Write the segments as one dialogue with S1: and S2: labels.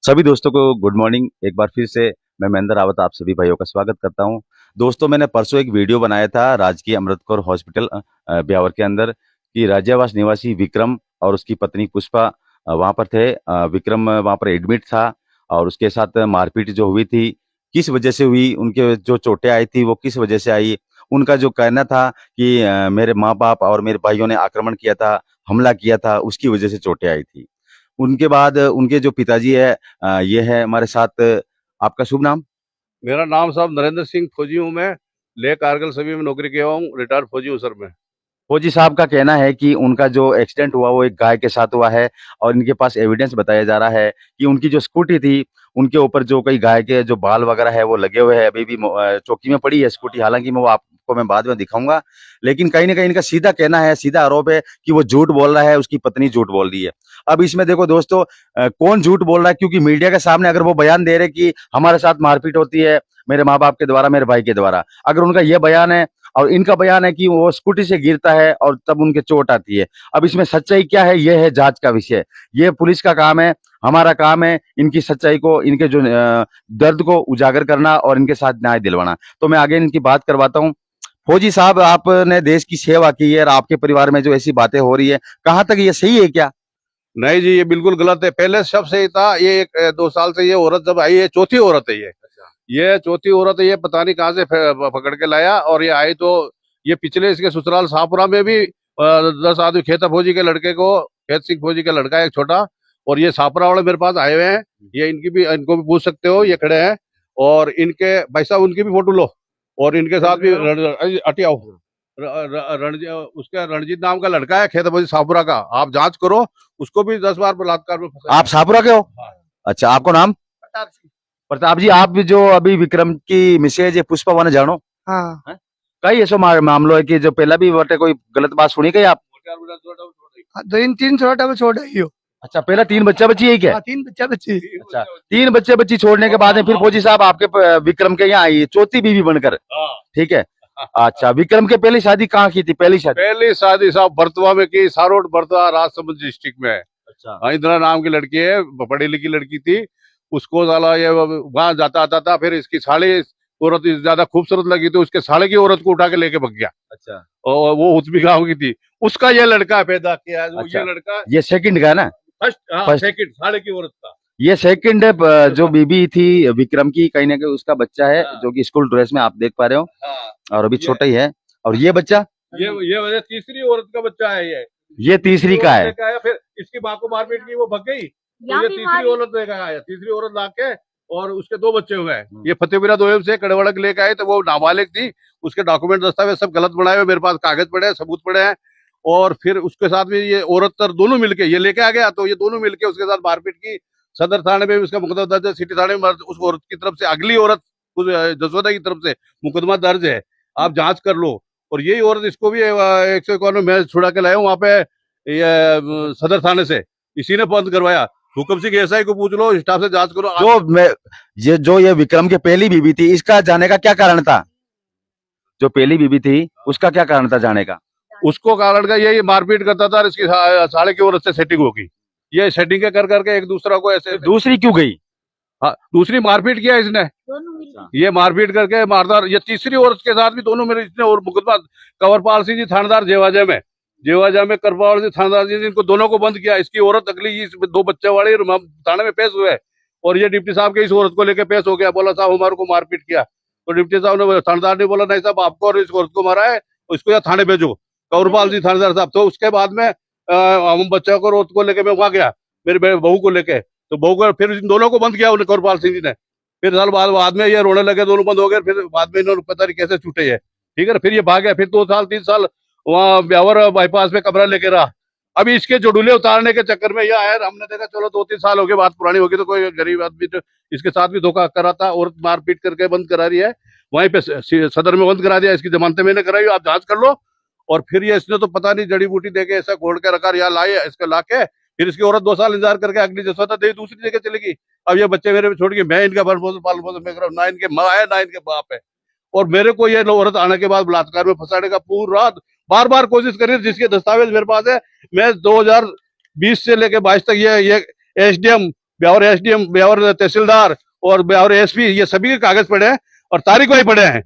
S1: सभी दोस्तों को गुड मॉर्निंग। एक बार फिर से मैं महेंद्र रावत आप सभी भाइयों का स्वागत करता हूं। दोस्तों, मैंने परसों एक वीडियो बनाया था राजकीय अमृत कौर हॉस्पिटल ब्यावर के अंदर कि राज्यवास निवासी विक्रम और उसकी पत्नी पुष्पा वहां पर थे। विक्रम वहां पर एडमिट था और उसके साथ मारपीट जो हुई थी, किस वजह से हुई, उनके जो चोटें आई थी वो किस वजह से आई। उनका जो कहना था कि मेरे माँ बाप और मेरे भाइयों ने आक्रमण किया था, हमला किया था, उसकी वजह से चोटें आई थी। उनके बाद उनके जो पिताजी है ये है हमारे साथ। आपका शुभ नाम?
S2: मेरा नाम साहब नरेंद्र सिंह फौजी हूँ। मैं लेह कारगिल सभी में नौकरी किया हूँ, रिटायर्ड फौजी हूँ सर मैं।
S1: फौजी साहब का कहना है कि उनका जो एक्सीडेंट हुआ वो एक गाय के साथ हुआ है और इनके पास एविडेंस बताया जा रहा है कि उनकी जो स्कूटी थी उनके ऊपर जो कई गाय के जो बाल वगैरह है वो लगे हुए हैं। अभी भी चौकी में पड़ी है स्कूटी, हालांकि मैं वो आपको मैं बाद में दिखाऊंगा। लेकिन कहीं ना कहीं इनका सीधा कहना है, सीधा आरोप है कि वो झूठ बोल रहा है, उसकी पत्नी झूठ बोल रही है। अब इसमें देखो दोस्तों, कौन झूठ बोल रहा है, क्योंकि मीडिया के सामने अगर वो बयान दे रहे कि हमारे साथ मारपीट होती है मेरे माँ बाप के द्वारा, मेरे भाई के द्वारा, अगर उनका यह बयान है और इनका बयान है कि वो स्कूटी से गिरता है और तब उनके चोट आती है, अब इसमें सच्चाई क्या है, यह है जांच का विषय। ये पुलिस का काम है, हमारा काम है इनकी सच्चाई को, इनके जो दर्द को उजागर करना और इनके साथ न्याय दिलवाना। तो मैं आगे इनकी बात करवाता हूँ। फौजी साहब, आपने देश की सेवा की है और आपके परिवार में जो ऐसी बातें हो रही है, कहाँ तक ये सही है क्या?
S2: नहीं जी, ये बिल्कुल गलत है। पहले सब सही था। ये 1-2 साल से ये औरत जब आई है, चौथी औरत है ये चौथी औरत है। ये पता नहीं कहाँ से पकड़ के लाया और ये आई तो ये पिछले इसके ससुराल शाहपुरा में भी 10 आदमी, खेता फौजी के लड़के को, खेत सिंह फौजी का लड़का है एक छोटा, और ये शाहपुरा वाले मेरे पास आए हुए हैं। ये इनको भी पूछ सकते हो, ये खड़े हैं। और इनके भाई साहब उनकी भी फोटो लो, और इनके साथ भी अटियाओ उसका रणजीत नाम का लड़का है खेत फौजी शाहपुरा का, आप जांच करो। उसको भी 10 बार बलात्कार में फंसा।
S1: आप शाहपुरा के हो?
S2: हाँ।
S1: अच्छा, आपको नाम? प्रताप जी, आप भी जो अभी विक्रम की मिसेज है पुष्पा वाने जानो?
S3: हाँ।
S1: हैं? कई ऐसा मामलो है कि जो पहला भी बटे कोई गलत बात सुनी गई आप?
S3: तीन तीन छोटा वो छोड़ रही हो।
S1: अच्छा, पहला 3 बच्चा बच्ची है क्या?
S3: हाँ, 3 बच्चा बच्ची।
S1: अच्छा, 3 बच्चे बच्ची छोड़ने के बाद में फिर फौजी साहब आपके विक्रम के यहाँ आई, चौथी बीवी बनकर। ठीक है। अच्छा, विक्रम के पहली शादी कहाँ की थी? पहली
S2: शादी साहब बर्तवा में की, सारोट बर्तवा राजसमंद डिस्ट्रिक्ट में।
S1: अच्छा।
S2: हाँ, इंदिरा नाम की लड़की है, पढ़ी लिखी लड़की थी। उसको साला ये वहां जाता आता था, फिर इसकी साले औरत ज्यादा खूबसूरत लगी तो उसके साले की औरत को उठा के लेके भाग गया।
S1: अच्छा।
S2: और वो उतमी गांव की थी, उसका ये लड़का पैदा किया है।
S1: अच्छा।
S2: ये लड़का
S1: ये सेकंड का है ना?
S2: फर्स्ट सेकंड साले की औरत का।
S1: ये सेकंड जो बीबी थी विक्रम की, कहीं ना कहीं उसका बच्चा है जो कि स्कूल ड्रेस में आप देख पा रहे हो। और अभी छोटा ही है। और ये बच्चा
S2: ये वजह तीसरी औरत का बच्चा है।
S1: ये तीसरी का है।
S2: फिर इसकी माँ को मारपीट की, वो भग गई तो ये तीसरी औरत लेकर आया। तीसरी औरत लाके और उसके 2 बच्चे हुए हैं। ये फतेहपुरा दोयम से कड़वड़क लेके आए तो वो नाबालिग थी। उसके डॉक्यूमेंट दस्तावेज सब गलत बनाए हुए, मेरे पास कागज पड़े हैं, सबूत पड़े हैं। और फिर उसके साथ भी ये औरत तर दोनों मिलके ये लेके आ गया, तो ये दोनों मिलके उसके साथ मारपीट की। सदर थाने में भी उसका मुकदमा दर्ज है, सिटी थाने में उस औरत की तरफ से, अगली औरत जसोदा की तरफ से मुकदमा दर्ज है। आप जांच कर लो। और यही औरत इसको भी 151 में छुड़ा के लाया हूँ वहां पे, ये सदर थाने से इसी ने बंद करवाया। हुक्म सिंह एसआई को पूछ लो, स्टाफ से जांच करो।
S1: ये विक्रम के पहली बीबी थी, इसका जाने का क्या कारण था? जो पहली बीबी थी उसका क्या कारण था जाने का?
S2: उसको कारण का ये मारपीट करता था, इसकी साले की औरत से सेटिंग होगी। ये सेटिंग कर करके एक दूसरा को ऐसे।
S1: दूसरी क्यों गई?
S2: हाँ, दूसरी मारपीट किया इसने। ये मारपीट करके मारदार, ये तीसरी औरत के साथ भी दोनों मेरे इसने और मुकदमा कंवरपाल सिंह जी थानेदार जेवाजा में करपाल सिंह थानेदार जी, इनको दोनों को बंद किया। इसकी औरत अगली 2 बच्चे वाले थाने में पेश हुए और ये डिप्टी साहब के इस औरत को लेकर पेश हो गया। बोला साहब हमारे को मारपीट किया, तो डिप्टी साहब ने, थानेदार ने बोला नहीं साहब आपको और इस औरत को मारा है, इसको या थाने भेजो, कंवरपाल सिंह थानेदार साहब। तो उसके बाद में हम बच्चों को औरत को लेके मैं वहां गया, मेरे बहू को लेके, तो बहू को फिर इन दोनों को बंद किया उन्हें कंवरपाल सिंह जी ने। फिर साल बाद में ये रोने लगे, दोनों बंद हो गए। फिर बाद में इन्होंने पता नहीं कैसे छूटे है, ठीक है ना। फिर ये भाग गया, फिर 2 साल 3 साल वहाँ ब्यावर बाईपास में कमरा लेके रहा। अभी इसके जोड़ूले उतारने के चक्कर में यह आया, हमने देखा चलो 2-3 साल हो गए, बात पुरानी होगी तो कोई गरीब आदमी तो इसके साथ भी धोखा करा था, और मारपीट करके बंद करा रही है। वहीं पे सदर में बंद करा दिया, इसकी जमानतें मैंने कराई, आप जांच कर लो। और फिर ये इसने तो पता नहीं जड़ी बूटी देके ऐसा घोड़ के रखा, यहाँ लाए इसको लाके, फिर इसकी औरत 2 साल इंतजार करके अगली जसोदा दे दूसरी जगह चलेगी। अब ये बच्चे मेरे छोड़ के मैं इनका पालन पोषण में कर रहा हूं, ना इनके माँ है ना इनके बाप है। और मेरे को ये औरत आने के बाद बलात्कार में फंसाने का पूरा बार बार कोशिश करी, जिसके दस्तावेज मेरे पास है। मैं 2020 से लेके 22 तक ये एसडीएम ब्यावर एसडीएम, ब्यावर तहसीलदार और ब्यावर एसपी, ये सभी के कागज पड़े हैं और तारीख वही पड़े हैं,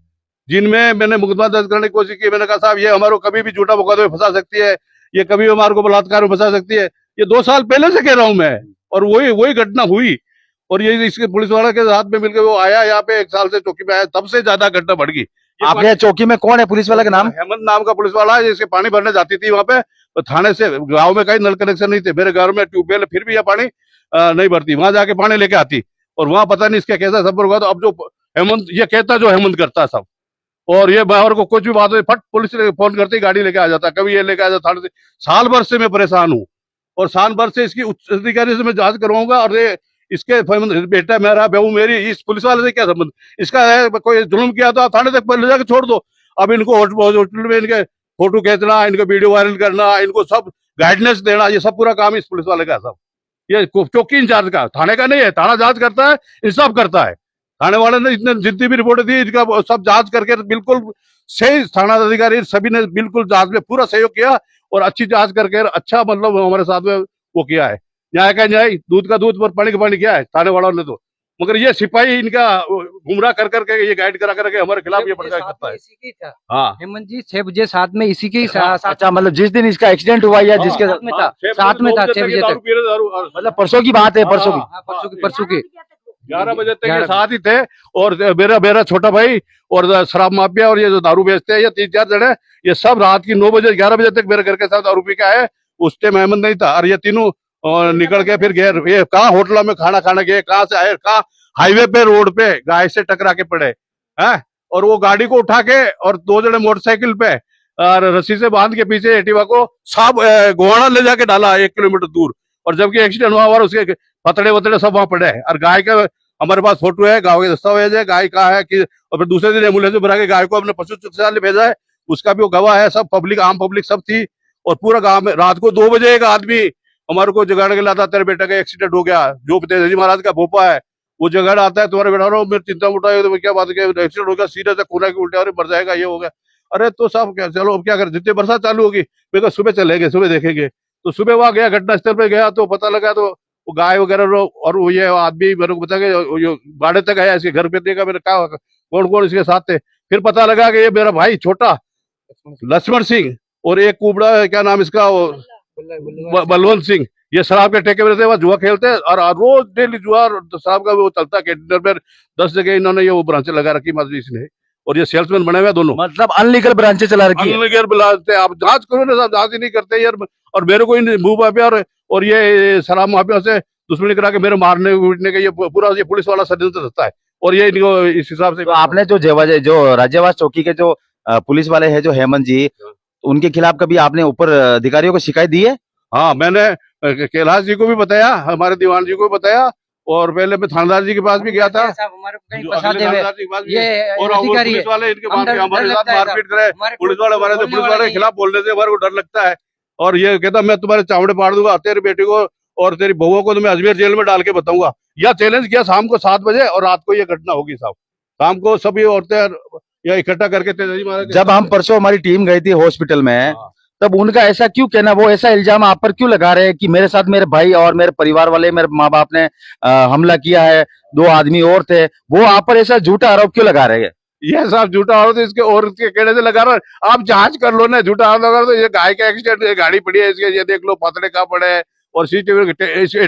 S2: जिनमें मैंने मुकदमा दर्ज करने की कोशिश की। मैंने कहा साहब ये हमारे को कभी भी झूठा मुकदमे में फंसा सकती है, ये कभी हमारे को बलात्कार में फंसा सकती है। ये 2 साल पहले से कह रहा हूं मैं, और वही वही घटना हुई। और ये इसके पुलिस वाला के साथ में मिलकर वो आया यहाँ पे, 1 साल से चौकी में आया, तब से ज्यादा घटना बढ़ गई।
S1: आपके चौकी में कौन है पुलिस वाला का नाम?
S2: हेमंत नाम का पुलिस वाला है, जिसके पानी भरने जाती थी वहां पे, तो थाने से गांव में कहीं नल कनेक्शन नहीं थे, मेरे घर में ट्यूबवेल, फिर भी यह पानी नहीं भरती, वहां जाके पानी लेके आती, और वहां पता नहीं इसका कैसा संपर्क हुआ। तो अब जो हेमंत ये कहता, जो हेमंत करता सब, और ये बाहर को कुछ भी बात हो फट पुलिस फोन करती, गाड़ी लेके आ जाता, कभी ये लेके आ जाता थाने से। साल भर से मैं परेशान हूँ, और साल भर से इसकी उच्च अधिकारी से मैं जांच करवाऊंगा। और ये इसके बेटा मेरा, बहू मेरी, इस पुलिस वाले से क्या संबंध? इसका है कोई जुल्म किया तो आप थाने तक ले जाकर छोड़ दो। अब इनको होटल में इनके फोटो खींचना, इनको वीडियो वायरल करना, इनको सब गाइडेंस देना, ये सब पूरा काम इस पुलिस वाले का सब। ये चौकी इंचार्ज का, थाने का नहीं है। थाना जांच करता है, इंसाफ करता है। थाने वाले ने इतने जितनी भी रिपोर्ट दी, इसका सब जांच करके बिल्कुल सही, थाना अधिकारी सभी ने बिल्कुल जांच में पूरा सहयोग किया, और अच्छी जांच करके अच्छा मतलब हमारे साथ में वो किया है। न्याय का न्याय, दूध का दूध और पानी का पानी किया है थाने वालों ने तो। मगर ये सिपाही इनका गुमराह कर करके, ये गाइड करा करके हमारे खिलाफ ये प्रचार करता है।
S4: इसी की था।
S2: हाँ,
S4: हेमंत जी 6 बजे साथ में इसी के ही साथ
S1: अच्छा, मतलब जिस दिन इसका एक्सीडेंट हुआ या जिसके
S4: साथ में था, साथ में था 6 बजे तक।
S1: मतलब परसों की बात है, परसों की।
S4: हाँ, परसों की
S2: 11 बजे तक ये साथ ही थे। और मेरा छोटा भाई और शराब माफिया और ये जो दारू बेचते हैं, ये 3-4 जने, ये सब रात की 9 बजे 11 बजे तक मेरे घर के साथ दारू पी के आए। उस टाइम अहमद नहीं था, और ये तीनों निकल के फिर गए। ये कहाँ होटलों में खाना खाने गए, कहाँ से आए, कहाँ हाईवे पे रोड पे गाय से टकरा के पड़े हैं। और वो गाड़ी को उठा के, और 2 जने मोटरसाइकिल पे और रस्सी से बांध के पीछे एक्टिवा को सब गोहाना ले जाके डाला 1 किलोमीटर दूर। और जबकि एक्सीडेंट हुआ और उसके पतड़े वतड़े सब वहां पड़े हैं। और गाय का हमारे पास फोटो है, गाँव के दस्तावेज है, गाय कहाँ है कि। और फिर दूसरे दिन एम्बुलेंस में भरा के गाय को अपने पशु चिकित्सालय भेजा है, उसका भी वो गवाह है। सब पब्लिक, आम पब्लिक सब थी। और पूरा गांव में रात को 2 बजे एक आदमी हमारे को जगाड़ के लाता, तेरे बेटे का एक्सीडेंट हो गया, जो तेजी महाराज का भोपा है, वो जगह आता है, तुम्हारे बेटा रहो, मेरी चिंता उठाए तो क्या बात है, एक्सीडेंट हो गया, सीरियस है, खून के उल्टे और मर जाएगा, ये हो गया। अरे तो साहब क्या, चलो अब क्या करें, जितनी बरसात चालू होगी, मैं कहा सुबह चलेंगे, सुबह देखेंगे। तो सुबह वहां गया, घटना स्थल पे गया, तो पता लगा तो वो गाय वगैरह, और वो ये आदमी मेरे को बता के बाड़े तक आया, इसके घर पे देखा, मैंने कहा कौन कौन इसके साथ थे। फिर पता लगा कि ये मेरा भाई छोटा लक्ष्मण सिंह, और एक कुबड़ा, क्या नाम इसका, बलवंत सिंह, ये शराब के ठेके में वह जुआ खेलते हैं। और रोज डेली जुआ शराब का वो चलता है। कैंटीन में 10 जगह इन्होंने ये वो ब्रांचें लगा रखी मस्जिद ने, और ये सेल्समैन बने हुए हैं दोनों।
S1: मतलब अनलीगल ब्रांचें चला रखी है।
S2: अनलीगल बुलाते, आप जांच करो ना साहब, जांच ही नहीं करते यार। और मेरे को मुंह माफिया और ये शराब माफिया से दुश्मनी करा के मेरे मारने पीटने का ये पूरा ये पुलिस वाला षड्यंत्र रचता है। और ये इनको इस हिसाब से।
S1: तो आपने जो राज्यवास चौकी के जो पुलिस वाले हैं, जो हेमंत जी, उनके खिलाफ कभी आपने ऊपर अधिकारियों को शिकायत दी है?
S2: हाँ, मैंने कैलाश जी को भी बताया, हमारे दीवान जी को भी बताया, और पहले मैं थानेदार जी के पास भी गया था।
S4: हमारे को कहीं
S2: जो
S4: फंसा
S2: अगले
S4: दे हुए।
S2: थानेदार जी के पास भी।
S4: ये
S2: और
S4: अधिकारी
S2: पुलिस वाले इनके
S4: हम डर
S2: हमारे
S4: लगता
S2: साथ
S4: है
S2: मारपीट करे,
S4: हमारे
S2: पुलिस वाले हमारे
S4: बोलने
S2: पुलिस
S4: वाले
S2: वाले के
S4: नहीं।
S2: खिलाफ बोलने से हमारे को डर लगता है। और ये कहता मैं तुम्हारे चावड़े फाड़ दूंगा, तेरी बेटी को और तेरी बहुओं को तो मैं अजमेर जेल में डाल के बताऊंगा। यह चैलेंज किया शाम को 7 बजे, और रात को ये घटना होगी साहब। शाम को सभी औरतें या इकट्ठा करके तेजी महाराज।
S1: जब हम परसों हमारी टीम गई थी हॉस्पिटल में, तब उनका ऐसा क्यों कहना, वो ऐसा इल्जाम आप पर क्यों लगा रहे हैं कि मेरे साथ मेरे भाई और मेरे परिवार वाले, मेरे माँ बाप ने हमला किया है, 2 आदमी और थे, वो आप पर ऐसा झूठा आरोप क्यों लगा रहे हैं?
S2: ये साहब झूठा आरोप इसके और के कहने से लगा रहा है। आप जांच कर लो ना, झूठा आरोप लगा रहा तो ये गाय का एक्सीडेंट, ये गाड़ी पड़ी है इसके, ये देख लो पतड़े कहाँ पड़े हैं। और सीसीटीवी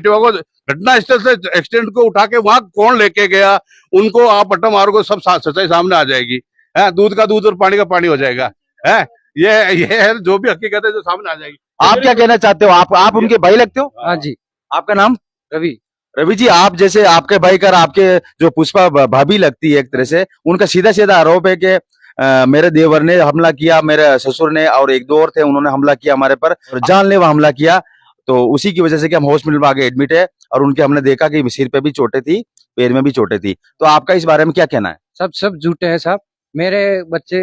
S2: को घटना स्थल से एक्सीडेंट को उठा के वहां कौन लेके गया, उनको आप पट्टा मारोगे, सब सच्चाई सामने आ जाएगी है। दूध का दूध और पानी का पानी हो जाएगा है। ये है जो भी हकीकत है जो सामने आ जाएगी।
S1: आप क्या कहना चाहते हो? आप उनके भाई लगते हो?
S4: हाँ जी,
S1: आपका नाम?
S4: रवि।
S1: रवि जी, आप जैसे आपके भाई का, आपके जो पुष्पा भाभी लगती है एक तरह से, उनका सीधा सीधा आरोप है कि मेरे देवर ने हमला किया, मेरे ससुर ने और 1-2 और थे, उन्होंने हमला किया हमारे पर, और जानलेवा हमला किया। तो उसी की वजह से कि हम हॉस्पिटल में आगे एडमिट है, और उनके हमने देखा कि सिर पे भी चोटें थी, पैर में भी चोटें थी। तो आपका इस बारे में क्या कहना है?
S4: सब झूठे हैं साहब। मेरे बच्चे,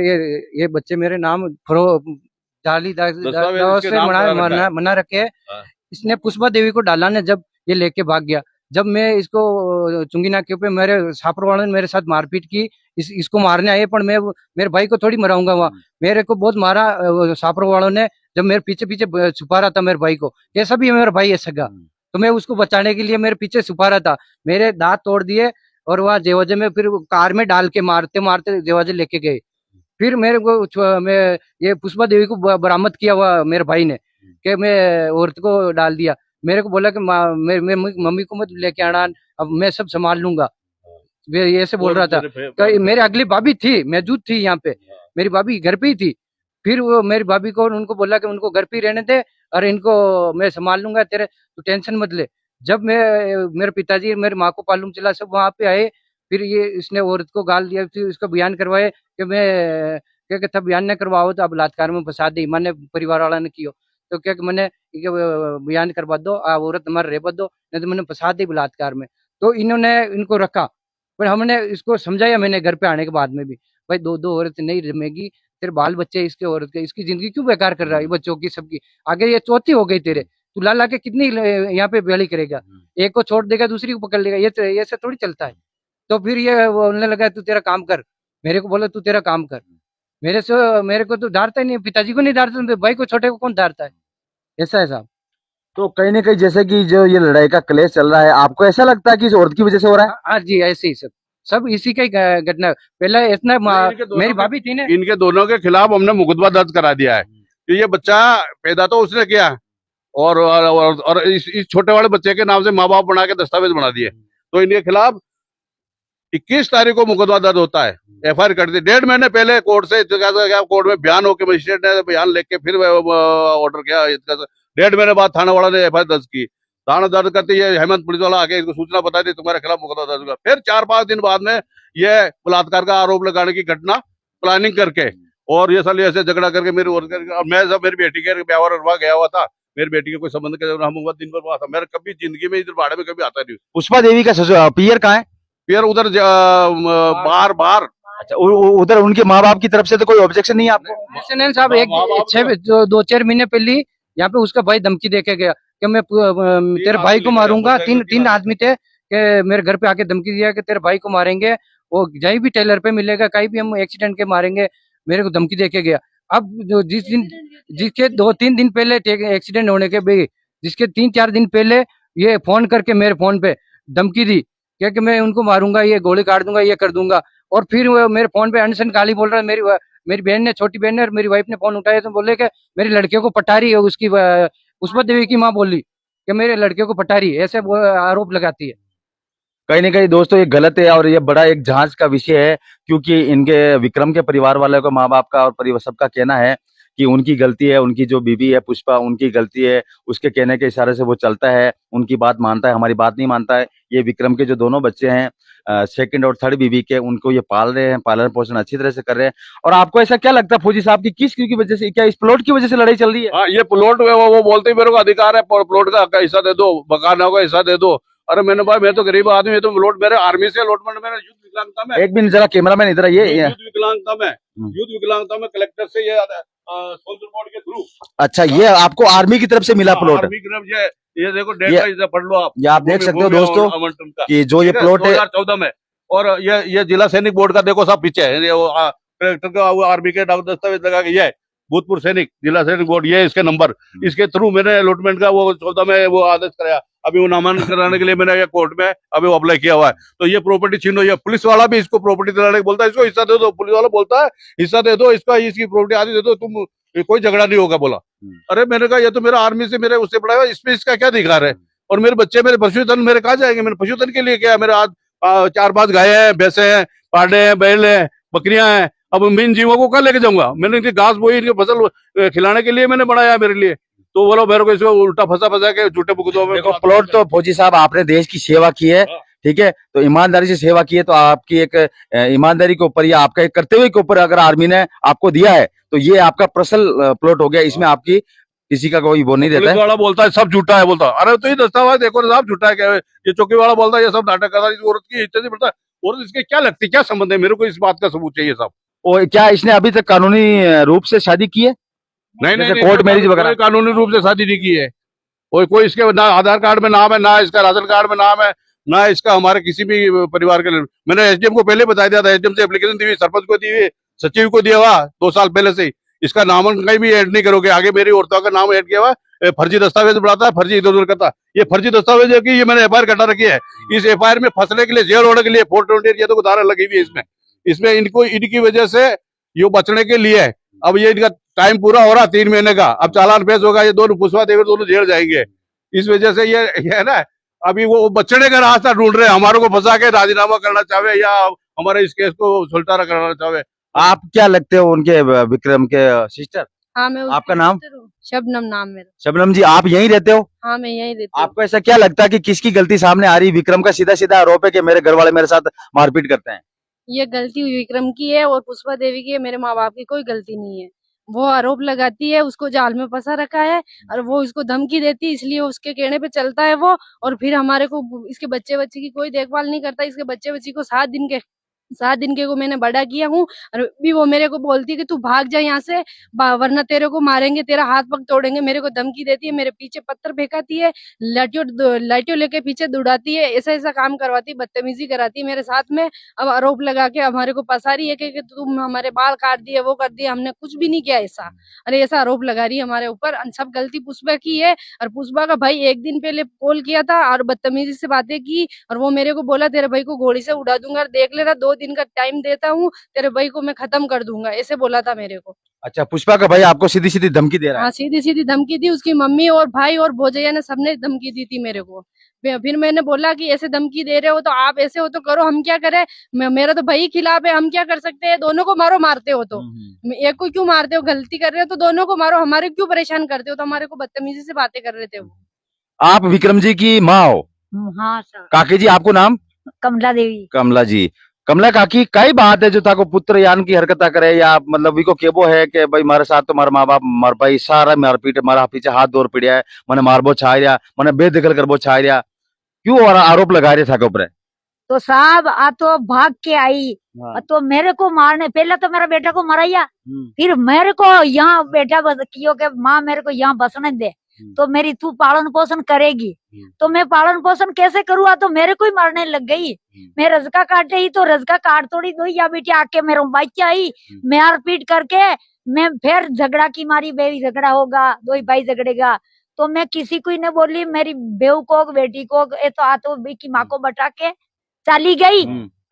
S4: ये बच्चे मेरे नाम जाली दाव से मना रखे है। इसने पुष्पा देवी को डाला ने, जब ये लेके भाग गया। जब मैं इसको चुंगी नाके पे, मेरे छापर वालों ने मेरे साथ मारपीट की, इसको मारने आए, पर मैं मेरे भाई को थोड़ी मराऊंगा। वहाँ मेरे को बहुत मारा छापर वालों ने, जब मेरे पीछे पीछे छुपा रहा था मेरे भाई को। कैसा भी है मेरा भाई है सगा, तो मैं उसको बचाने के लिए मेरे पीछे छुपा रहा था, मेरे दांत तोड़ दिए और वह जेवजे में फिर कार में डाल के मारते मारते जेवजे लेके गए। फिर मेरे को मैं ये पुष्पा देवी को बरामद किया हुआ मेरे भाई ने कि मैं औरत को डाल दिया। मेरे को बोला कि मम्मी को मत लेके आना, अब मैं सब संभाल लूंगा, ये ऐसे बोल रहा था। तो मेरे अगली भाभी थी, मौजूद थी यहाँ पे, मेरी भाभी घर पे ही थी। फिर वो मेरी भाभी को उनको बोला कि उनको घर पे ही रहने दे और इनको मैं संभाल लूंगा, तेरे तू टेंशन मत ले। जब मैं मेरे पिताजी मेरी माँ को मालूम चला, सब वहां पे आए, फिर ये इसने औरत को गाल दिया, फिर इसका बयान करवाए कि मैं क्या था बयान न करवाओ तो अब बलात्कार में फंसा दी, मैंने परिवार वाला ने कियो तो क्या मैंने बयान करवा दो, औरत हमारे रेबा दो, नहीं तो मैंने फंसा दी बलात्कार में। तो इन्होंने इनको रखा, पर हमने इसको समझाया, मैंने घर पे आने के बाद में भी, भाई दो दो औरत नहीं जमेगी, तेरे बाल बच्चे इसके औरत के, इसकी जिंदगी क्यों बेकार कर रहा है, बच्चों की सबकी, आगे ये चौथी हो गई तेरे, तू ला ला के कितनी यहाँ पे बेली करेगा, एक को छोड़ देगा दूसरी को पकड़ लेगा, ये सब थोड़ी चलता है। तो फिर ये बोलने लगा तू तेरा काम कर, मेरे को बोला तू तेरा काम कर, मेरे को तो डांटता ही नहीं, पिताजी को नहीं डांटता, भाई को छोटे को कौन डांटता है, ऐसा है साहब।
S1: तो कहीं ना कहीं जैसे कि जो ये लड़ाई का क्लेश चल रहा है, आपको ऐसा लगता है कि इस औरत की वजह से हो रहा है?
S4: हाँ जी, ऐसे ही सब इसी का ही घटना। पहले इतना मेरी भाभी थी ना,
S2: इनके दोनों के खिलाफ हमने मुकदमा दर्ज करा दिया है कि ये बच्चा पैदा तो उसने किया और इस छोटे वाले बच्चे के नाम से माँ बाप बना के दस्तावेज बना दिए, तो इनके खिलाफ 21 तारीख को मुकदमा दर्ज होता है, FIR कर दी। 1.5 महीने पहले कोर्ट से कोर्ट में बयान होकर मजिस्ट्रेट ने बयान लेके के फिर ऑर्डर किया। 1.5 महीने बाद थाना वाला ने FIR दर्ज की, थाना दर्ज करते ये हेमंत पुलिस वाला आके इसको सूचना बता दी तुम्हारे खिलाफ मुकदमा दर्ज होगा। फिर 4-5 दिन बाद में ये बलात्कार का आरोप लगाने की घटना प्लानिंग करके और ये साल ऐसे झगड़ा करके मेरी और मैं सब मेरी बेटी के ब्यावर गया हुआ था, मेरी बेटी के कोई संबंध के हम दिन भर वहां था, मेरा कभी जिंदगी में इधर भाड़े में कभी आता नहीं।
S1: पुष्पा देवी का पियर कहाँ है?
S2: फिर उधर बाहर
S1: अच्छा, उधर उनके माँ बाप की तरफ से तो कोई ऑब्जेक्शन नहीं है आपको?
S4: साहब एक 2-4 महीने पहले यहाँ पे उसका भाई धमकी देके गया कि मैं तेरे भाई को मारूंगा। तीन आदमी थे कि मेरे घर पे आके धमकी दिया कि तेरे भाई को मारेंगे, वो कहीं भी टेलर पे मिलेगा, कहीं भी हम एक्सीडेंट के मारेंगे, मेरे को धमकी देके गया। अब जो जिसके 2-3 दिन पहले एक्सीडेंट होने के भी, जिसके 3-4 दिन पहले ये फोन करके मेरे फोन पे धमकी दी कि मैं उनको मारूंगा, ये गोली काट दूंगा, ये कर दूंगा। और फिर मेरे फोन पे अनसन गाली बोल रहा है। मेरी बहन ने, छोटी बहन ने और मेरी वाइफ ने फोन उठाया तो बोले कि मेरी लड़के को पटा रही है, उसकी पुष्पा देवी की माँ बोली कि मेरे लड़के को पटा रही है, ऐसे आरोप लगाती है।
S1: कहीं ना कहीं दोस्तों ये गलत है और ये बड़ा एक जांच का विषय है, क्योंकि इनके विक्रम के परिवार वालों का, माँ बाप का और परिवार सबका कहना है कि उनकी गलती है, उनकी जो बीवी है पुष्पा उनकी गलती है, उसके कहने के इशारे से वो चलता है, उनकी बात मानता है, हमारी बात नहीं मानता है। ये विक्रम के जो दोनों बच्चे हैं, 2nd और 3rd बीवी के, उनको ये पाल रहे हैं, पालन पोषण अच्छी तरह से कर रहे हैं। और आपको ऐसा क्या लगता है फौजी साहब की किस की वजह से, क्या इस प्लॉट की वजह से लड़ाई चल रही है?
S2: हाँ, ये प्लॉट वो बोलते ही मेरे को अधिकार है प्लॉट का हिस्सा दे दो, मकान का हिस्सा दे दो। अरे मैंने भाई मैं तो गरीब आदमी, तो प्लॉट मेरे आर्मी से अलॉटमेंट, मेरा युद्ध विकलांगता में।
S1: एक मिनट जरा कैमरामैन इधर आइए।
S2: युद्ध विकलांगता में कलेक्टर से ये सोल्जर बोर्ड के थ्रू।
S1: अच्छा, ये आपको आर्मी की तरफ से मिला प्लॉट?
S2: ये देखो डेट पढ़ लो आप,
S1: ये आप देख सकते हो दोस्तों कि जो ये प्लॉट है
S2: 2014 में। और ये जिला सैनिक बोर्ड का देखो सब पीछे है, कलेक्टर का आर्मी के दस्तावेज लगा के, ये भूतपूर्व सैनिक जिला सैनिक बोर्ड, ये इसके नंबर, इसके थ्रू मैंने अलॉटमेंट का वो 14 में वो आदेश कराया। अभी वो नामांकन कराने के लिए मैंने ये कोर्ट में अभी वो अप्लाई किया हुआ है। तो ये प्रॉपर्टी छीनो, ये पुलिस वाला भी इसको प्रॉपर्टी दिलाने को बोलता है, इसको हिस्सा दे दो, पुलिस वाला बोलता है हिस्सा दे दो, इसका इसकी प्रॉपर्टी आदि दे दो, तुम कोई झगड़ा नहीं होगा बोला। अरे मैंने कहा ये तो मेरा आर्मी से मेरे उससे पड़ा है, इसमें इसका क्या अधिकार है? और मेरे बच्चे, मेरे पशुधन मेरे कहाँ जाएंगे? मैंने पशुधन के लिए क्या, मेरे आज 4-5 गाय हैं, भैंसे हैं, पाड़े हैं, बैल हैं, बकरियां हैं, अब इन जीवों को कहाँ लेके जाऊंगा? मैंने इनकी घास बोई, इनकी फसल खिलाने के लिए मैंने बनाया मेरे लिए, तो बोलो मेरे को इसको उल्टा फंसा के झूठे मुकदमों में।
S1: देखो प्लॉट तो फौजी साहब आपने देश की सेवा की है, ठीक है, तो ईमानदारी से सेवा की है, तो आपकी एक ईमानदारी के ऊपर या आपका एक कर्तव्य के ऊपर अगर आर्मी ने आपको दिया है तो ये आपका पर्सनल प्लॉट हो गया, इसमें आपकी किसी का कोई वो नहीं रहता है।
S2: वाला बोलता है सब झूठा है, बोलता अरे तो ये दस्तावेज देखो ना, सब झूठा है। क्या ये चौकी वाला बोलता है ये सब नाटक करता है, इस औरत की इज्जत बढ़ता है, औरत इसके क्या लगती है, क्या संबंध है? मेरे को इस बात का सबूत चाहिए साहब।
S1: और क्या इसने अभी तक कानूनी रूप से शादी की है?
S2: नहीं,
S1: कोर्ट मैरिज वगैरह
S2: कानूनी रूप से शादी नहीं की है। और कोई इसके ना आधार कार्ड में नाम है, ना इसका राशन कार्ड में नाम है, ना इसका हमारे किसी भी परिवार के। मैंने SDM को पहले बता दिया था, SDM से एप्लीकेशन दी हुई, सरपंच को दी हुई, सचिव को दिया हुआ 2 साल पहले से। इसका नाम कहीं भी ऐड नहीं करोगे, आगे मेरी औरतों का नाम ऐड किया हुआ, फर्जी दस्तावेज बढ़ाता है, फर्जी इधर उधर करता है। ये फर्जी दस्तावेज है कि ये मैंने FIR कटा रखी है। इस FIR में फंसने के लिए, जेल होने के लिए 428 ये तो धारा लगी हुई है इसमें इनको इनकी वजह से ये बचने के लिए है। अब ये इनका टाइम पूरा हो रहा 3 महीने का, अब चालान पेश होगा, ये दोनों पुष्पा देवी दोनों जेल जाएंगे। इस वजह से ये है ना, अभी वो बचने का रास्ता ढूंढ रहे हैं, हमारे को फंसा के राजीनामा करना चाहे या हमारे इस केस को सुलटारा करना चाहे।
S1: आप क्या लगते हो उनके विक्रम के सिस्टर?
S5: हाँ, मैं उसकी
S1: आपका नाम?
S5: sister हूँ। शबनम नाम मेरा।
S1: शबनम जी, आप यहीं रहते हो?
S5: हाँ, मैं यहीं रहती हूँ।
S1: आपको ऐसा क्या लगता है कि किसकी गलती सामने आ रही है? विक्रम का सीधा सीधा आरोप है कि मेरे घर वाले मेरे साथ मारपीट करते हैं।
S5: ये गलती विक्रम की है और पुष्पा देवी की है, मेरे माँ बाप की कोई गलती नहीं है। वो आरोप लगाती है, उसको जाल में फंसा रखा है और वो इसको धमकी देती है, इसलिए उसके कहने पे चलता है वो। और फिर हमारे को इसके बच्चे की कोई देखभाल नहीं करता। इसके बच्चे को 7 दिन के को मैंने बड़ा किया हूँ और भी वो मेरे को बोलती है कि तू भाग जा यहाँ से, वरना तेरे को मारेंगे, तेरा हाथ पग तोड़ेंगे। मेरे को धमकी देती है, मेरे पीछे पत्थर फेंकाती है, लाठियों लेके पीछे दौड़ाती है, ऐसा ऐसा काम करवाती है, बदतमीजी कराती है मेरे साथ में। अब आरोप लगा के हमारे को फंसा रही है कि तुम हमारे बाल काट दिए, वो कर दिया। हमने कुछ भी नहीं किया ऐसा। अरे ऐसा आरोप लगा रही है हमारे ऊपर। सब गलती पुष्पा की है। और पुष्पा का भाई 1 दिन पहले कॉल किया था और बदतमीजी से बातें की और वो मेरे को बोला तेरे भाई को घोड़ी से उड़ा दूंगा, देख लेना 2 दिन का टाइम देता हूँ, तेरे भाई को मैं खत्म कर दूंगा, ऐसे बोला था मेरे को।
S1: अच्छा, पुष्पा का भाई आपको सीधी सीधी धमकी दे रहा है?
S5: हाँ, सीधी सीधी धमकी दी। उसकी मम्मी और भाई और भोजैया ने सबने धमकी दी थी मेरे को। फिर मैंने बोला कि ऐसे धमकी दे रहे हो तो आप ऐसे हो तो करो, हम क्या करें? मेरा तो भाई खिलाफ है, हम क्या कर सकते हैं? दोनों को मारो, मारते हो तो एक को क्यों मारते हो? गलती कर रहे हो तो दोनों को मारो, हमारे क्यों परेशान करते हो? तो हमारे को बदतमीजी से बातें कर रहे थे वो।
S1: आप विक्रम जी की माँ हो?
S6: हाँ सर।
S1: काकी जी, आपको नाम?
S6: कमला देवी।
S1: कमला जी, कमला काकी, कई बात है जो ताको पुत्र यान की हरकत करे या मतलब विको केबो है कि भाई मारे साथ तो मारा माँ बाप मार भाई सारा मारपीट, मारा पीछे हाथ दौड़ पड़िया है, मैंने मारबो छाया, मैंने बेदखल करबो छाया, क्यों और आरोप लगा रहे था ऊपर?
S6: तो साहब आ तो भाग के आई तो मेरे को मारने, पहले तो मेरा बेटा को मराया, फिर मेरे को यहाँ बेटा कियो के माँ मेरे को यहाँ बसने दे, तो मेरी तू पालन पोषण करेगी। तो मैं पालन पोषण कैसे करूँगा? तो मेरे को ही मारने लग गई। मैं रजका काटे ही तो रजका काट तोड़ी दो या बेटी आके मेरे बच्चा आई, मार पीट करके मैं फिर झगड़ा की मारी, बेबी झगड़ा होगा, 2 भाई झगड़ेगा। तो मैं किसी को ही नहीं बोली, मेरी बेऊ को बेटी को तो आ तो की माँ को बटा के चली गई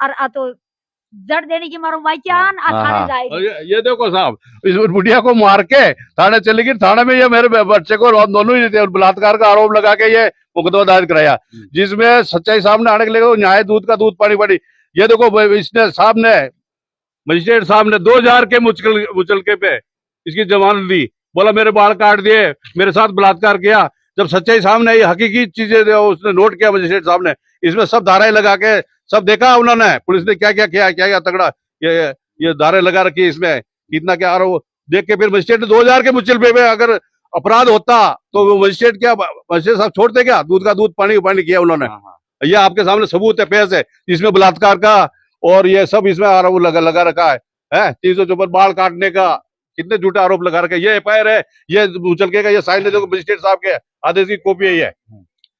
S6: और आ तो जड़ देने की मारो भाईचान थाने जाएगी।
S2: ये देखो साहब, इस बुढ़िया को मार के थाने चली गई। थाने में ये मेरे बच्चे को दोनों ही थे, बलात्कार का आरोप लगा के ये मुकदमा दायर कराया, जिसमें सच्चाई सामने आने के लिए न्याय दूध का दूध पानी पड़ी। ये देखो इसने साहब ने, मजिस्ट्रेट साहब ने 2000 के मुचलके पे इसकी जमानत दी, बोला मेरे बाल काट दिए, मेरे साथ बलात्कार किया। जब सच्चाई सामने आई, हकीकी चीजें उसने नोट किया मजिस्ट्रेट साहब ने, इसमें सब धाराएं लगा के सब देखा उन्होंने, पुलिस ने क्या क्या किया, क्या क्या तगड़ा ये धाराएं लगा रखी है इसमें, कितना क्या आरोप देख के फिर मजिस्ट्रेट ने 2000 के मुचलके पे अगर अपराध होता तो वो मजिस्ट्रेट साहब छोड़ते क्या? दूध का दूध पानी का पानी किया उन्होंने। ये आपके सामने सबूत है, पेश है, इसमें बलात्कार का और ये सब इसमें आरोप लगा रखा है 354 बाल काटने का, कितने झूठे आरोप लगा रखे। ये FIR है, ये मुचलके का, ये साइन है, देखो मजिस्ट्रेट साहब के आदेश की कॉपी है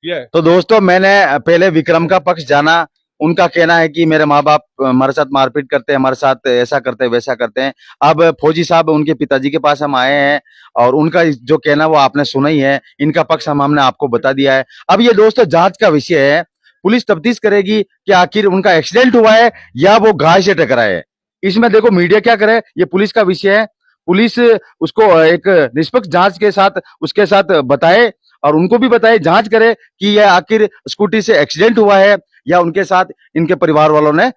S2: ये।
S1: तो दोस्तों, मैंने पहले विक्रम का पक्ष जाना। उनका कहना है कि मेरे माँ बाप हमारे साथ मारपीट करते हैं, हमारे साथ ऐसा करते हैं, वैसा करते हैं। अब फौजी साहब उनके पिताजी के पास हम आए हैं और उनका जो कहना वो आपने सुना ही है, इनका पक्ष हमने आपको बता दिया है। अब ये दोस्तों जांच का विषय है, पुलिस तफ्तीश करेगी कि आखिर उनका एक्सीडेंट हुआ है या वो गाय से टकरा है। इसमें देखो मीडिया क्या करे, ये पुलिस का विषय है। पुलिस उसको एक निष्पक्ष जांच के साथ उसके साथ बताए और उनको भी बताए, जांच करे कि यह आखिर स्कूटी से एक्सीडेंट हुआ है या उनके साथ इनके परिवार वालों ने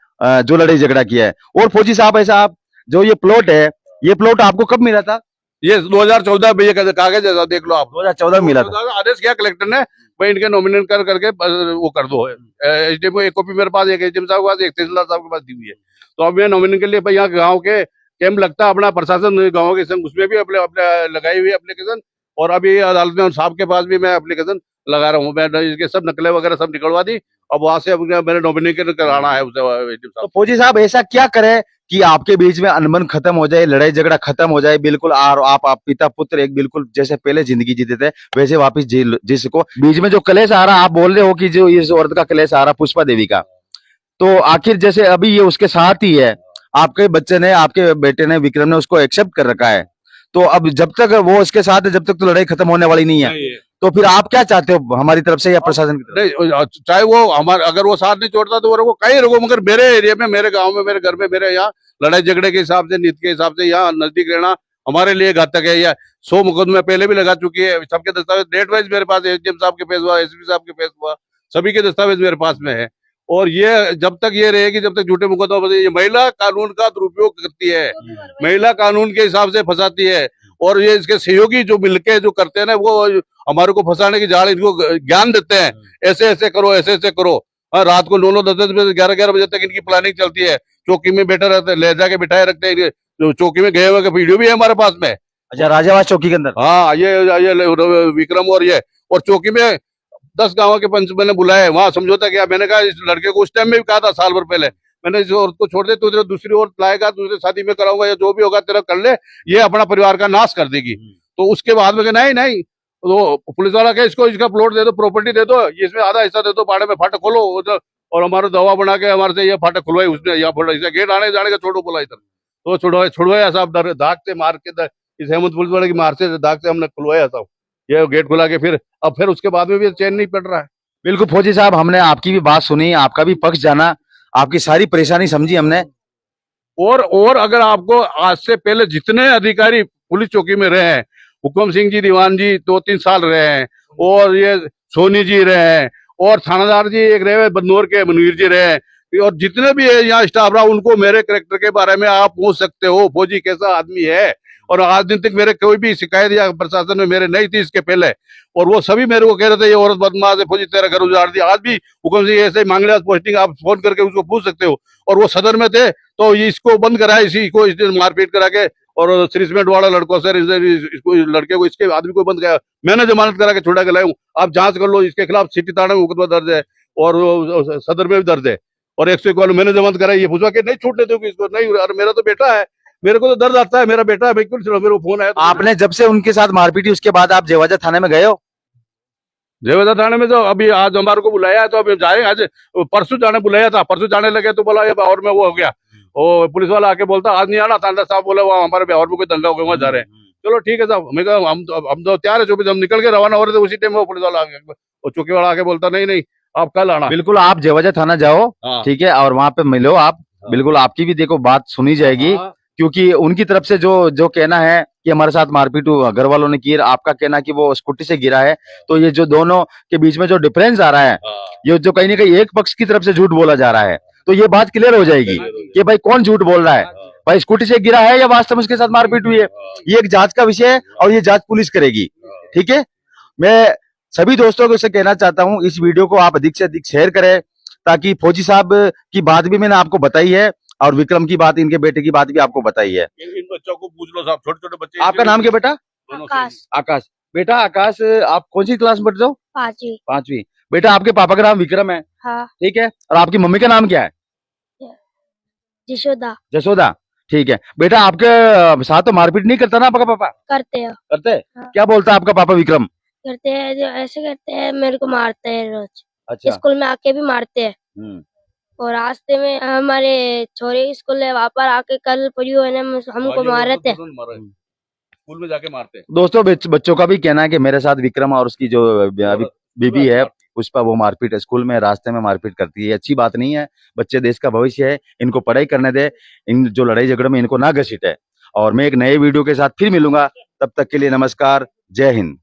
S1: जो लड़ाई झगड़ा किया है। और फौजी साहब, ऐसा आप जो ये प्लॉट है, ये प्लॉट आपको कब मिला था?
S2: ये 2014 में, ये कागज है, देख लो आप,
S1: 2014 में मिला था।
S2: आदेश किया कलेक्टर ने, भाई इनके नॉमिनेट करके वो कर दो। एसडीएम को एक कॉपी मेरे पास, एक एसडीएम साहब के पास, एक तहसीलदार साहब के पास दी हुई है। तो अब मैं नॉमिनेट के लिए भाई यहाँ गाँव के कैंप लगता है अपना, प्रशासन गाँव के संग उसमें भी अपने लगाई हुई एप्लीकेशन, और अभी अदालत में साहब के पास भी मैं एप्लीकेशन लगा रहा हूँ। मैं इसके सब नकलें वगैरह सब निकलवा दी, अब वहां से मेरे नॉमिनेशन कराना है उसे।
S1: तो फौजी साहब ऐसा क्या करे कि आपके बीच में अनबन खत्म हो जाए, लड़ाई झगड़ा खत्म हो जाए बिल्कुल, और आप पिता पुत्र एक बिल्कुल जैसे पहले जिंदगी जीते थे वैसे वापस जी सको। बीच में जो कलेश आ रहा, आप बोल रहे हो कि जो इस औरत का कलेश आ रहा पुष्पा देवी का, तो आखिर जैसे अभी ये उसके साथ ही है, आपके बच्चे ने, आपके बेटे ने, विक्रम ने उसको एक्सेप्ट कर रखा है, तो अब जब तक वो उसके साथ है, जब तक तो लड़ाई खत्म होने वाली नहीं है।
S2: नहीं है।
S1: तो फिर आप क्या चाहते हो हमारी तरफ से या प्रशासन की तरफ
S2: नहीं, चाहे वो हमारे अगर वो साथ नहीं छोड़ता तो वो कहीं रहो, मगर मेरे एरिया में, मेरे गांव में, मेरे घर में, मेरे यहाँ लड़ाई झगड़े के हिसाब से, नीति के हिसाब से यहाँ नजदीक रहना हमारे लिए घातक है। या 100 मुकदमे पहले भी लगा चुकी है, सबके दस्तावेज डेट वाइज मेरे पास, एसडीएम साहब के पेश हुआ, एसपी साहब के पेश हुआ, सभी के दस्तावेज मेरे पास में है। और ये जब तक ये रहेगी, जब तक झूठे मुकदमा, ये महिला कानून का दुरुपयोग करती है, महिला कानून के हिसाब से फंसाती है। और ये इसके सहयोगी जो मिलके जो करते हैं ना, वो हमारे को फंसाने की जाल इनको ज्ञान देते हैं, ऐसे ऐसे करो, ऐसे ऐसे करो। हाँ, रात को 9-9, 10-10 बजे, 11-11 बजे तक इनकी प्लानिंग चलती है। चौकी में बैठा रहते हैं, ले जाके बिठाए रखते हैं, जो चौकी में गए हुए का वीडियो भी है हमारे पास में।
S1: अच्छा, राजावास चौकी के अंदर?
S2: हाँ, ये विक्रम और ये, और चौकी में 10 गांवों के पंच मैंने बुलाए, वहां समझौता किया। मैंने कहा इस लड़के को उस टाइम में भी कहा था, साल भर पहले, मैंने इस औरत को छोड़ दे, तू इधर दूसरी औरत लाएगा, दूसरी शादी में कराऊंगा, या जो भी होगा तेरा कर ले, ये अपना परिवार का नाश कर देगी। तो उसके बाद में नहीं नहीं, तो पुलिस वाला कहे इसको इसका प्लॉट दे दो, प्रॉपर्टी दे दो, इसमें आधा हिस्सा दे दो, बाड़े में फाटक खोलो, और हमारा दवा बना के हमारे से ये फाटक खुलवाई उसने, यहाँ गेट आने जाने का छोड़ो बोला इधर, तो छुड़वाया साहब, दाग से मार के, इस हेमंत पुलिस वाले की मार से दाग से हमने खुलवाया साहब, ये गेट खुला के। फिर उसके बाद में भी चैन नहीं पड़ रहा है।
S1: बिल्कुल फौजी साहब, हमने आपकी भी बात सुनी, आपका भी पक्ष जाना, आपकी सारी परेशानी समझी हमने।
S2: और अगर आपको आज से पहले जितने अधिकारी पुलिस चौकी में रहे हैं, हुक्म सिंह जी, दीवान जी 2-3 साल रहे हैं, और ये सोनी जी रहे हैं, और थानेदार जी एक रहे, बदनौर के मुनीर जी रहे हैं, और जितने भी है यहाँ स्टाफ रहा, उनको मेरे कैरेक्टर के बारे में आप पूछ सकते हो, फौजी कैसा आदमी है। और आज दिन तक मेरे कोई भी शिकायत या प्रशासन में मेरे नहीं थी इसके पहले, और वो सभी मेरे को कह रहे थे ये औरत बदमाश है, फौजी तेरा घर उजाड़ दिया। आज भी हुक्म सिंह ऐसे मांगले पोस्टिंग, आप फोन करके उसको पूछ सकते हो। और वो सदर में थे, तो ये इसको बंद कराया, इसी को इसने मारपीट करा के, और श्रीसमेंट वाला लड़कों से इसको, लड़के को, इसके आदमी को बंद कराया। मैंने जमानत करा के छुड़ा के लाया हूँ, आप जांच कर लो, इसके खिलाफ सिटी थाने में मुकदमा दर्ज है, और सदर में भी दर्ज है, और 101 वालों मैंने जमानत कराई। ये पूछा कि नहीं छूटने दोगे इसको? नहीं, अरे मेरा तो बेटा है, मेरे को तो दर्द आता है, मेरा बेटा है, बिल्कुल। चलो, मेरे को फोन आया।
S1: आपने जब से उनके साथ मारपीट हुई उसके बाद आप जेवाजा थाने में गए हो?
S2: जेवाजा थाने में तो अभी आज हमारे को बुलाया है, तो अभी जाएंगे। आज परसों जाने बुलाया था, परसों जाने लगे तो बोला ये और में वो हो गया, वो पुलिस वाला आके बोलता आज नहीं आना, थानेदार साहब बोला वहाँ हमारे बिहार में कोई दंगा हो गया, वहाँ जा रहे हैं। चलो ठीक है साहब, मैं कहा हम तो तैयार है, 24 हम निकल के रवाना हो रहे थे, उसी टाइम वो पुलिस वाला आ गया, और चौकी वाला आके बोलता नहीं आप कल आना।
S1: बिल्कुल, आप जेवाजा थाना जाओ, ठीक है, और वहाँ पे मिलो आप। बिल्कुल, आपकी भी देखो बात सुनी जाएगी, क्योंकि उनकी तरफ से जो कहना है कि हमारे साथ मारपीट घर वालों ने की, आपका कहना कि वो स्कूटी से गिरा है, तो ये जो दोनों के बीच में जो डिफरेंस आ रहा है, ये जो कहीं ना कहीं एक पक्ष की तरफ से झूठ बोला जा रहा है, तो ये बात क्लियर हो जाएगी कि भाई कौन झूठ बोल रहा है, भाई स्कूटी से गिरा है या वास्तव में उसके साथ मारपीट हुई है। ये एक जांच का विषय है, और ये जांच पुलिस करेगी, ठीक है। मैं सभी दोस्तों को इससे कहना चाहता हूँ, इस वीडियो को आप अधिक से अधिक शेयर करें, ताकि फौजी साहब की बात भी मैंने आपको बताई है, और विक्रम की बात, इनके बेटे की बात भी आपको बताई है।
S2: इन बच्चों को पूछ लो साहब, छोटे-छोटे बच्चे।
S1: आपका नाम क्या बेटा?
S6: आकाश।
S1: आकाश। बेटा आकाश, आप कौन सी क्लास में पढ़ते हो?
S6: 5वीं।
S1: 5वीं। बेटा आपके पापा का नाम विक्रम है,
S6: हाँ।
S1: ठीक है, और आपकी मम्मी का नाम क्या है?
S6: यशोदा।
S1: जसोदा, ठीक है। बेटा आपके साथ तो मारपीट नहीं करता ना आपका पापा?
S6: करते हैं।
S1: करते हैं?
S6: हाँ।
S1: क्या बोलता है आपका पापा विक्रम?
S6: करते हैं, जो ऐसे करते हैं, मेरे को मारते हैं रोज,
S1: अच्छा।
S6: स्कूल में आके भी मारते हैं, और रास्ते में हमारे छोरे स्कूल है, वहाँ पर आके कल परियो है ना हमको मारे थे,
S2: स्कूल में जाके मारते हैं।
S1: दोस्तों, बच्चों का भी कहना है कि मेरे साथ विक्रम और उसकी जो बीबी है पुष्पा, वो मारपीट स्कूल में रास्ते में मारपीट करती है। अच्छी बात नहीं है, बच्चे देश का भविष्य है, इनको पढ़ाई करने दे, इन जो लड़ाई झगड़ों में इनको ना घसीटे। और मैं एक नए वीडियो के साथ फिर मिलूंगा, तब तक के लिए नमस्कार, जय हिंद।